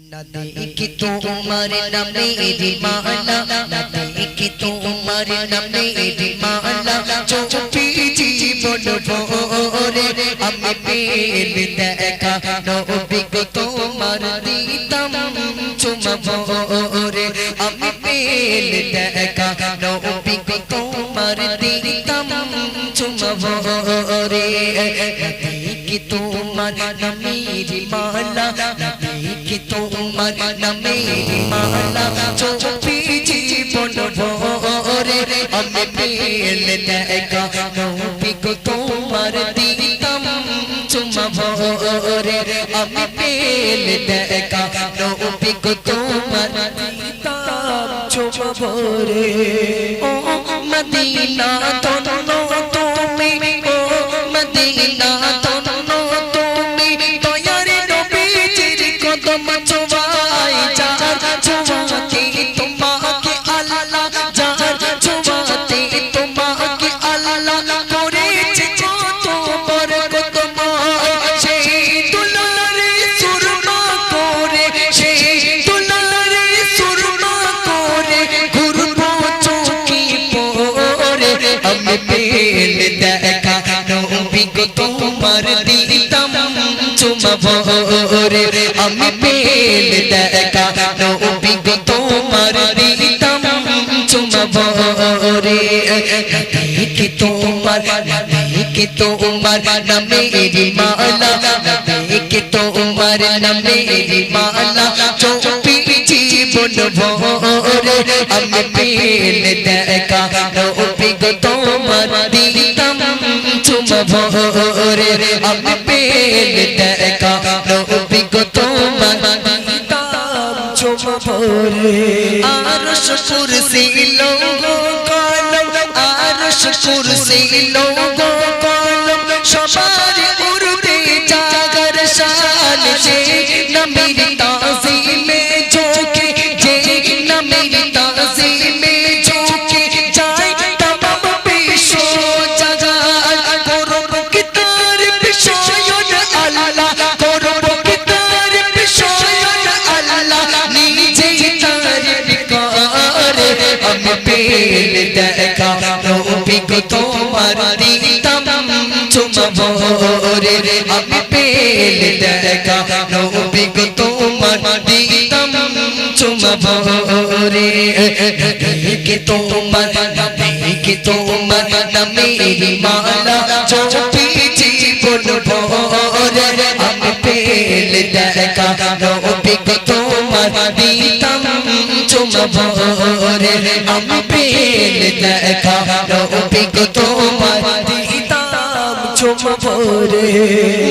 দেখি তোমার নামের মালা, দেখি তোমার নামের মালা, চোখে জীবন ভরে আমি পেলে দেখা নবী গো তোমার দিতাম চুমা ভরে আমি পেলে দেখা নবী গো তোমার দিতাম চুমা ভরে দেখি তোমার নামের মালা, দেখি তোমার নামের মালা, চোখে জীবন ভরে আমি পেলে দেখা নবী গো তোমার দিতাম চুমা ভরে আমি পেলে দেখা নবী গো তোমার দিতাম চুমা ভরে। ও মদিনা তন্ন তুমি, ও মদিনা তন্ন তুমি, দয়ার নবীজির কদম ছোঁয়াই যার ছোঁয়াতে তোমাকে আল্লাহ, যার ছোঁয়াতে তোমাকে আল্লাহ করেছে কত বরকতময়। সেই দুলারে সুরমা করে, সেই দুলারে সুরমা করে ঘুরবো চোখে পড়ে আমি পেলে দেখা নবী গো তোমার দিতাম চুমা ভরে আমি পেলে দেখা নবী গো তোমার দিতাম চুমা ভরে। দেখি তোমার, দেখি তোমার নামের মালা, দেখি তোমার নামের মালা, চোখে জীবন ভরে আমি পেলে দেখা নবী গো তোমার দিতাম চুমা ভরে আমি পেলে দেখা নবী গো তোমার দিতাম চুমা ভরে। আরশ কুরসি লৌহ কলম, আরশ কুরসি লৌহ কলম সবার উর্দে জাগার শান, যে নবীর তাজিমে ঝোঁকে, যে নবীর তাজিমে ঝোঁকে যায় তমাম বিশ্ব জাগান। করব কি তার বিষয়ন আল্লাহ, করব কি তার বিষয়ন আল্লাহ, নিজেই তারিফ করে আমি পেলে দেখা নবী গো তোমার দিতাম চুমা ভরে আমি পেলে দেখা নবী গো তোমার দিতাম চুমা ভরে। দেখি তোমার, দেখি তোমার নামের মালা, চোখে জীবন ভরে আমি পেলে দেখা নবী গো তোমার দিতাম চুমা ভরে আমি পেলে দেখা নবী গো তোমার দিতাম চুমা ভরে।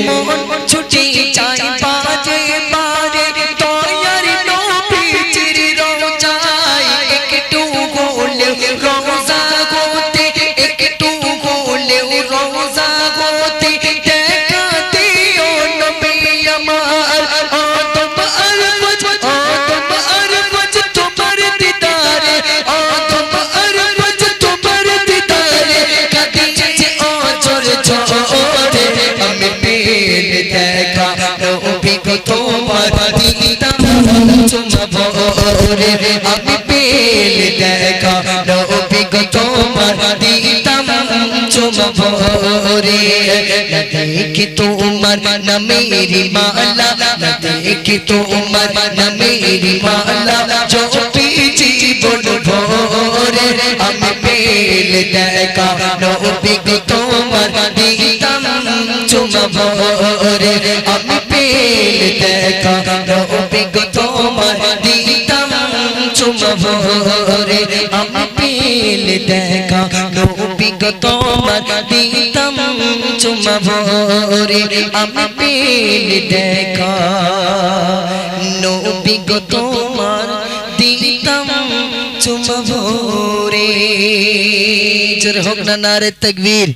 মন ছুটে যায় বাজে বারে দয়ার নবীজির রওজায়, একটু গোলে রওজা গোতে, একটু গোলে রওজা গোতে দেখা দিও নবী আমার। আদম আর ফজ, আদম আর ফজ তোমার দিদারে, আদম আর ফজ তোমার দিদারে কাঁদিছে অঝর ঝরে আমি পেলে দেখা নবী গো তোমার দিতাম চুমা ভরে আমি পেলে দেখা নবী গো তোমার দিতাম চুমা ভরে। দেখি তোমার নামের মালা, দেখি তোমার নামের মালা, চোখে জীবন ভরে আমি পেলে দেখা নবী গো তোমার দিতাম চুমা ভরে আমি পেলে দেখা নবী গো তোমার দিতাম চুমা ভরে আমি পেলে দেখা নবী গো তোমার দিতাম চুমা ভরে আমি পেলে দেখা নবী গো তোমার দিতাম চুমা ভরে। জোরে হোক না নারে তাকবীর।